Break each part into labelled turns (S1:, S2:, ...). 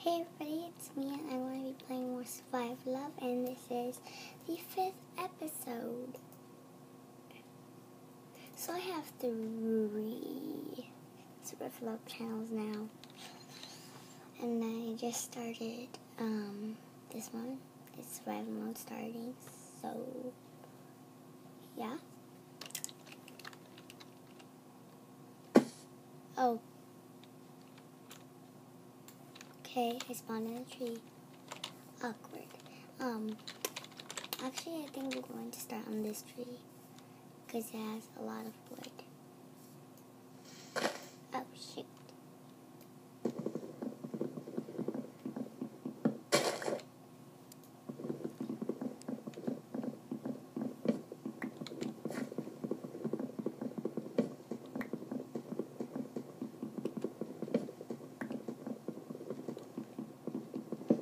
S1: Hey everybody, it's me and I'm going to be playing more Survive Love, and this is the 5th episode. So I have 3 Survive Love channels now, and I just started this one. It's survival mode starting, so yeah. Oh. Okay, I spawned in a tree. Awkward. Actually, I think we're going to start on this tree because it has a lot of wood. Oh, shoot.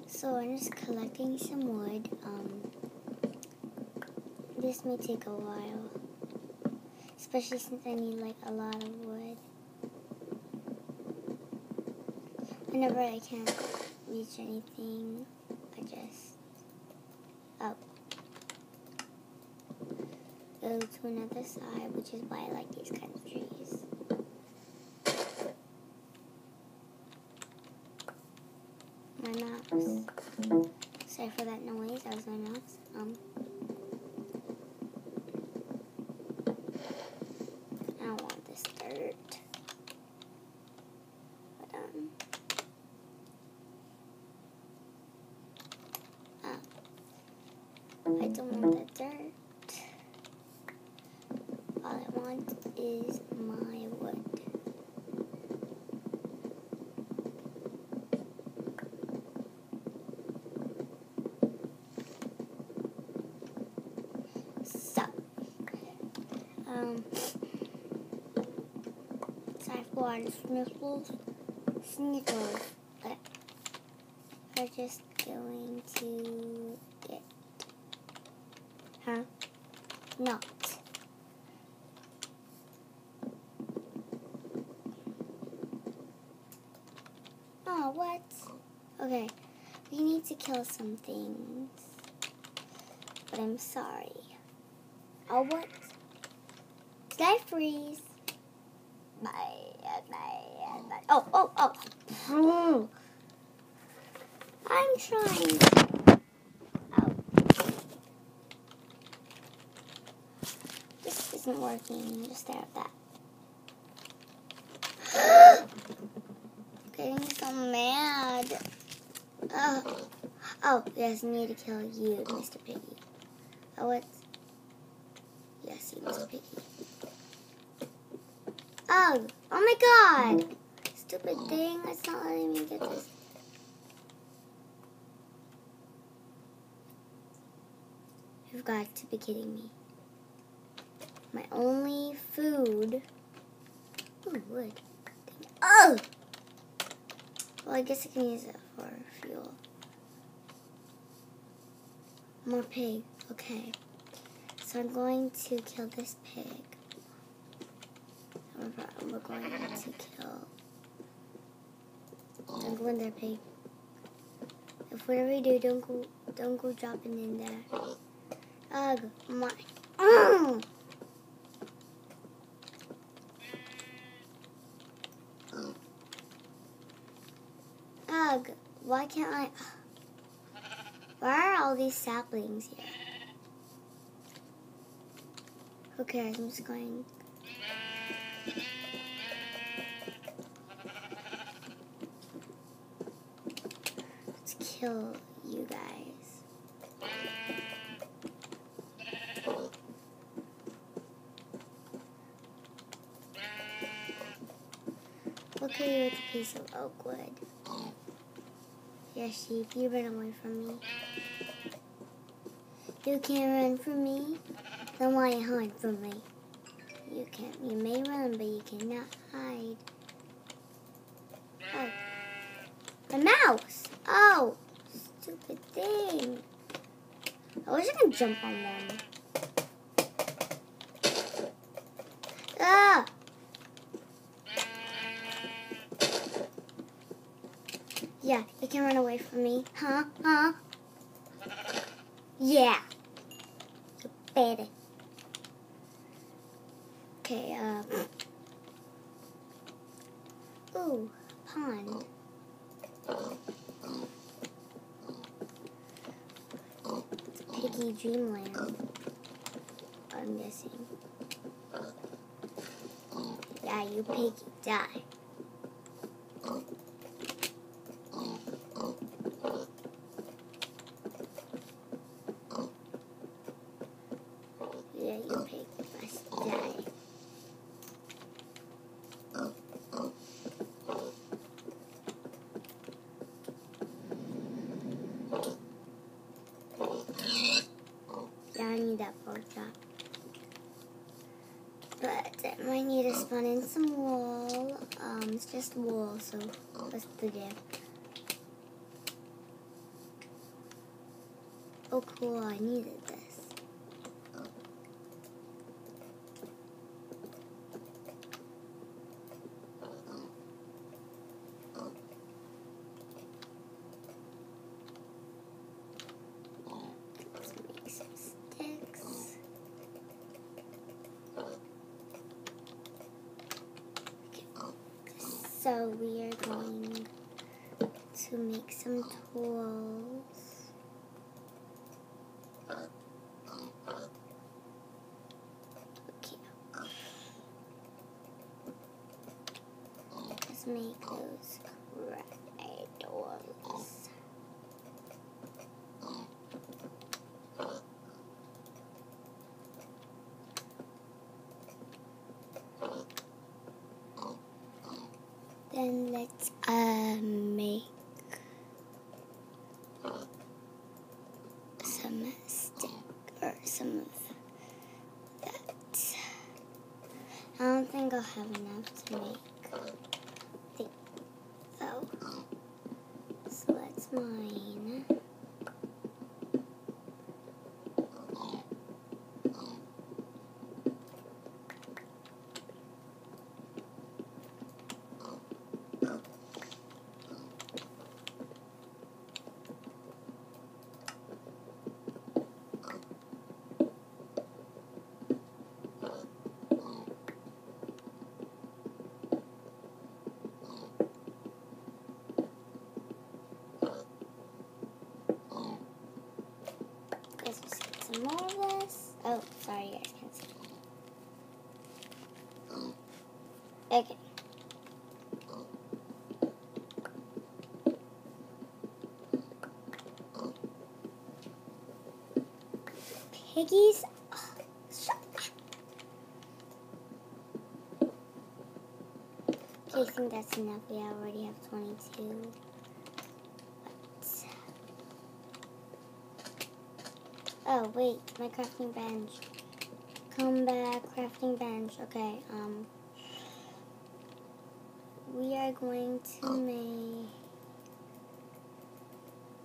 S1: So I'm just collecting some wood. This may take a while, especially since I need like a lot of wood. Whenever I can't reach anything, I just go to another side, which is why I like these kinds of trees. My mouse. Sorry for that noise. That was my mouse. I don't want this dirt. But I don't want the dirt. All I want is my wood. Sorry for all the sniffles, but we're just going to get, not. Oh, what? Okay, we need to kill some things, but I'm sorry. Oh, what? Did I freeze? Oh. I'm trying. Oh. This isn't working. Just stare at that. Getting so mad. Oh, yes, I need to kill you, Mr. Piggy. Oh, what? Yes, you, Mr. Piggy. Oh my God! Stupid thing, it's not letting me get this. You've got to be kidding me. My only food. Ooh, wood. Oh! Well, I guess I can use it for fuel. More pig. Okay. So I'm going to kill this pig. We're going to kill. Don't go in there, pig. If whatever you do, don't go dropping in there. Ugh, my. Ugh, why can't I? Why are all these saplings here? Who cares? I'm just going. Let's kill you guys. We'll kill you with a piece of oak wood. Yeah, sheep, you run away from me. You can't run from me. Then why hide from me? You can't. You may run, but you cannot hide. Oh, the mouse! Oh, stupid thing! I wish I could jump on them. Ah! Yeah, you can run away from me. Huh? Huh? Yeah. You better. Okay, ooh, pond. It's Piggy Dreamland, I'm guessing. Yeah, you piggy, die. Yeah, you pig must die. Yeah, I need that pork chop. But I might need to spawn in some wool. It's just wool, so what's the diff? Oh, cool, I needed this. Let's make some sticks. So we are going to make some tools. Okay. Let's make those red doors. Then let's make some stick or some of that. I don't think I'll have enough to make though. So let's mine. Let's just get some more of this. Oh, sorry, you guys can't see. Okay. Piggies. Oh, shut up. Okay, I think that's enough. We already have 22. Oh, wait, my crafting bench. Come back, crafting bench. Okay, we are going to make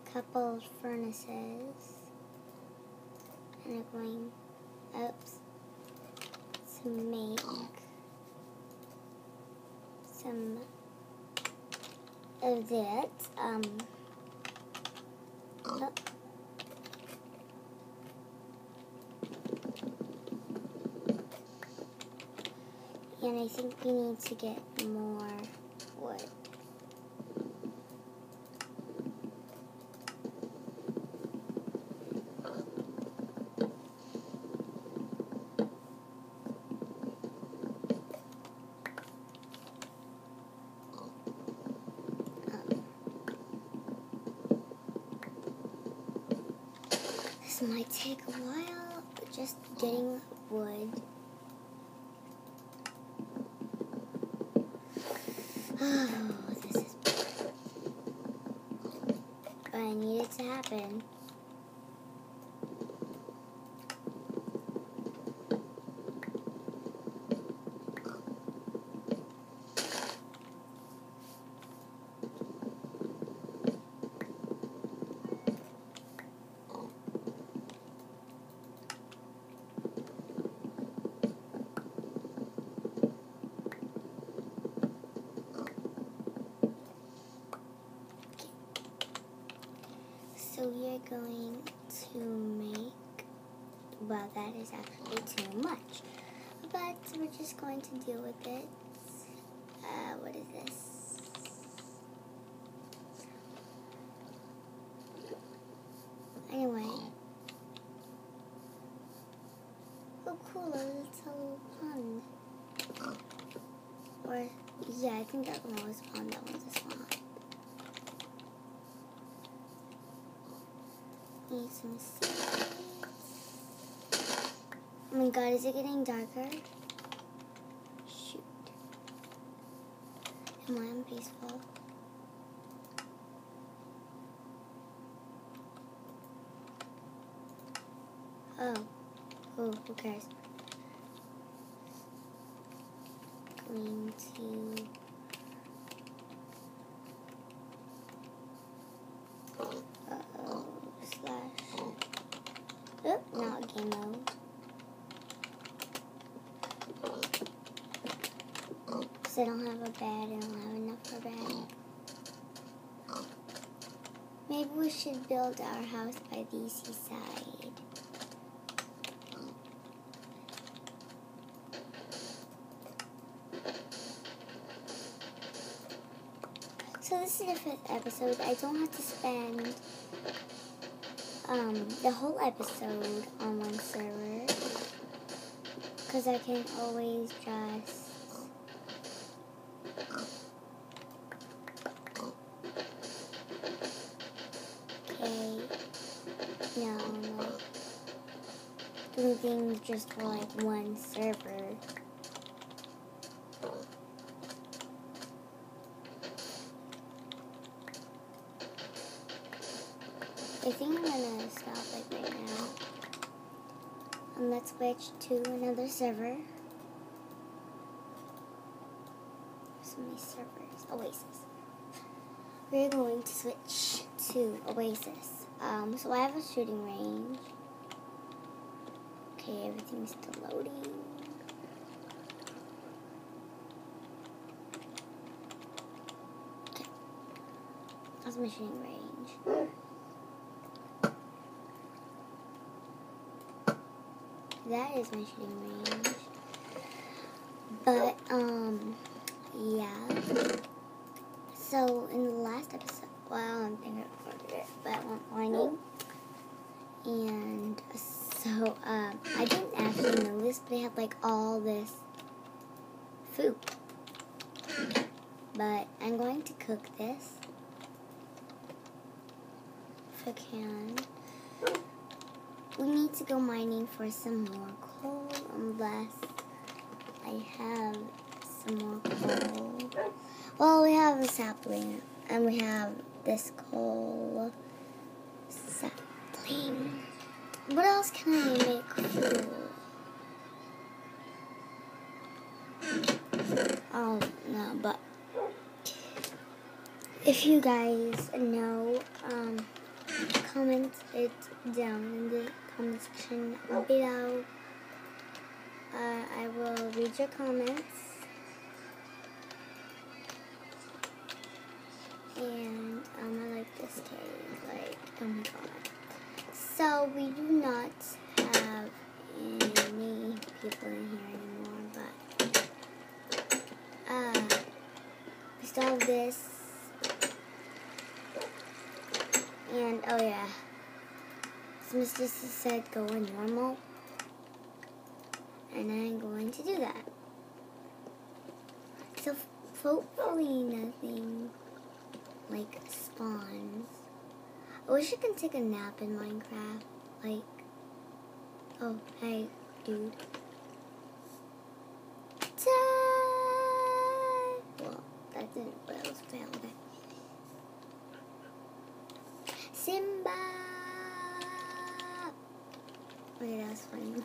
S1: a couple of furnaces. And we're going, to make some of that. Oh. And I think we need to get more wood. This might take a while, but just getting wood. Oh, this is bad. But I need it to happen. So we are going to make, well, that is actually too much. But we're just going to deal with it. What is this? Anyway. Oh, cool, a little pond. Or, yeah, I think that one was a pond, that one's a swamp. Need some seeds. Oh my god, is it getting darker? Shoot. Am I unpeaceful? Oh, who cares? Going to slash. Oop, not game mode. Because I don't have a bed, I don't have enough for a bed. Maybe we should build our house by the seaside. So this is the 5th episode. I don't have to spend the whole episode on one server, because I can always just doing things just for like one server. I think I'm gonna stop like right now. And let's switch to another server. So many servers. Oasis. We're going to switch to Oasis. So I have a shooting range. Okay, everything's still loading. Okay. That's my shooting range. That is my shooting range. But, yeah. So, in the last episode, well, I don't think I recorded it, but I went mining. And so, I didn't actually know this, but I had, like, all this food. But I'm going to cook this, if I can. We need to go mining for some more coal, unless I have some more coal. Well, we have a sapling, and we have this coal sapling. What else can I make fuel? Oh, no, but if you guys know, comment it down in the comment section below. I will read your comments. And I like this cave, like, oh my god. So we do not have any people in here anymore, but we still have this. And oh yeah, so Mr. said go on normal, and I'm going to do that. So hopefully nothing like spawns. I wish I could take a nap in Minecraft. Like, oh hey dude. Well, that didn't. Well, it was failed. Okay. Simba. Okay, that was funny.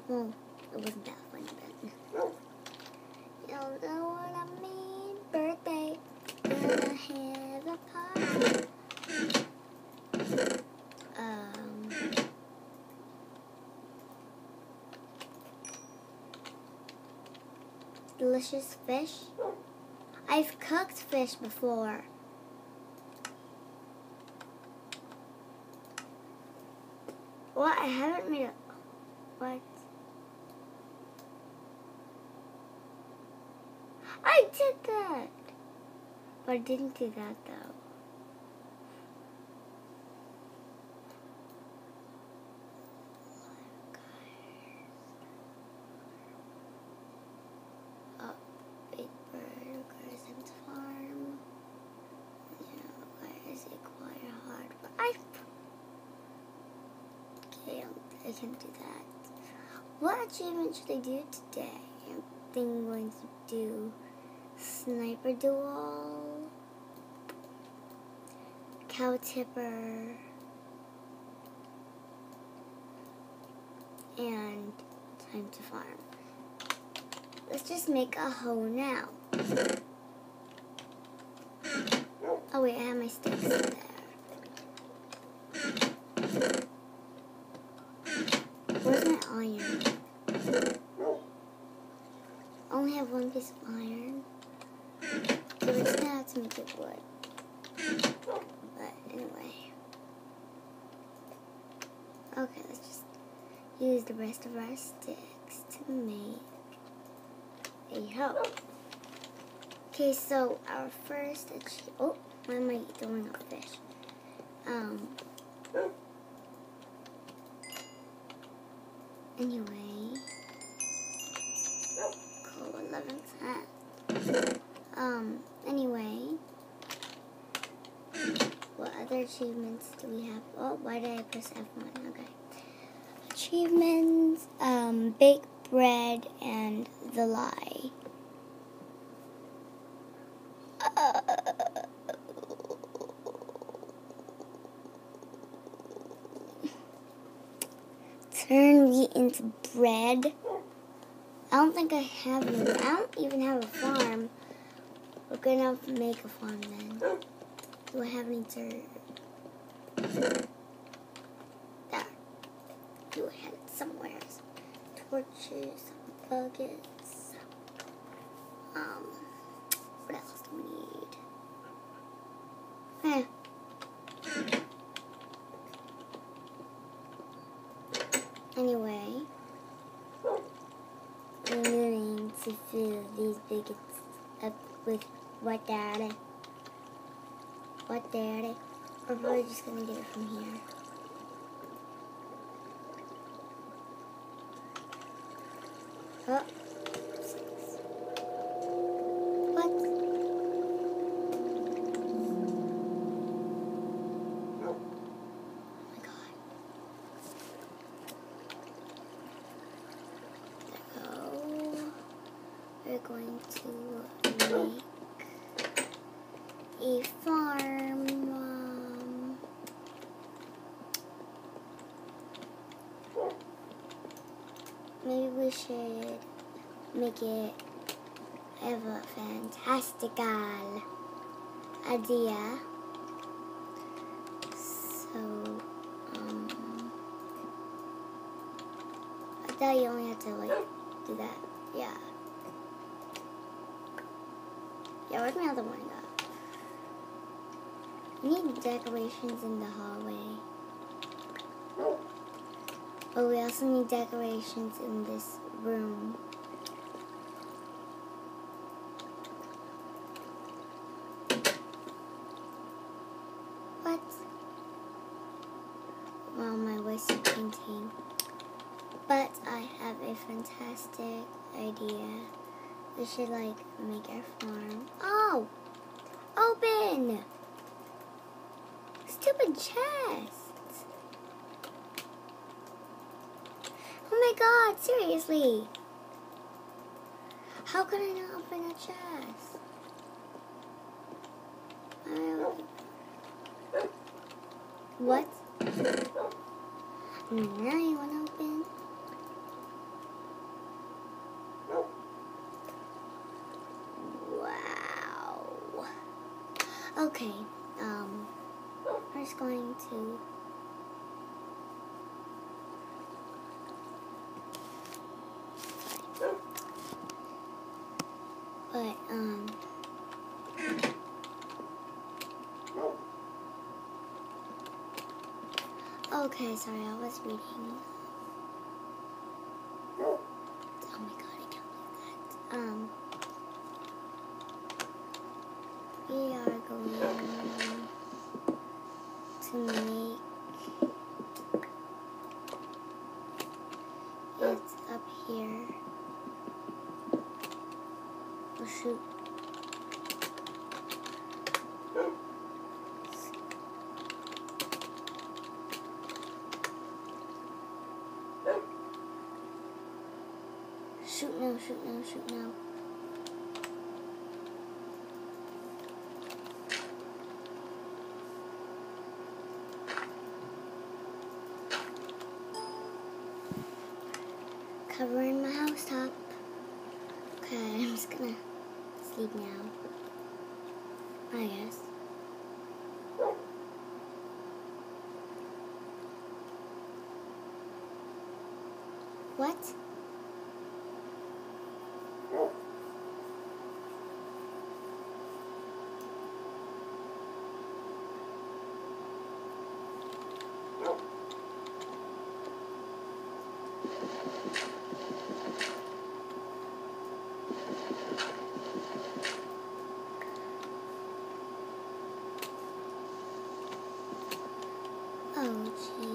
S1: Well, it wasn't that funny, but you know what I mean. Birthday. Gonna have a party. Delicious fish. I've cooked fish before. What? I haven't made a... What? I did that! But I didn't do that, though. Oh, big bird goes into farm. Why is it quite hard? But okay, I can't do that. What achievement should I do today? I think I'm going to do Sniper Duel, Cow Tipper, and Time to Farm. Let's just make a hoe now. Oh wait, I have my sticks in there. Where's my iron? I only have one piece of iron. So we're just gonna have to make it wood. But anyway. Okay, let's just use the rest of our sticks to make a hoe. Okay, so our first achievement. Oh, why am I throwing up fish? Anyway. Cool, 11:10. Anyway. What other achievements do we have? Oh, why did I press F1? Okay. Achievements, bake bread, and the lie. Turn wheat into bread. I don't think I have any. I don't even have a farm. We're gonna make a farm then. Do I have any dirt? There. Do I have it somewhere? Some torches, some buckets. What else do we need? Anyway, I'm going to fill these buckets up with what daddy? What daddy? We're probably just gonna get it from here. Oh, 6. What? Oh my god. There we go. We're going to make a farm. Maybe we should make it. I have a fantastical idea. So, I thought you only had to do that. Yeah. Yeah, where's my other one go? We need decorations in the hallway. But we also need decorations in this room. What? Well, my wasted painting. But I have a fantastic idea. We should, make our farm. Oh! Open! Stupid chest! Oh my god, seriously! How could I not open a chest? What? Now you want to open? Wow. Okay, we're just going to... But, Okay, sorry, I was reading. Oh my god, I can't believe that. We are going to make it up here. Oh shoot. Shoot now, shoot now, shoot now. Covering my house top. Okay, I'm just gonna sleep now, I guess. What? Oh, jeez.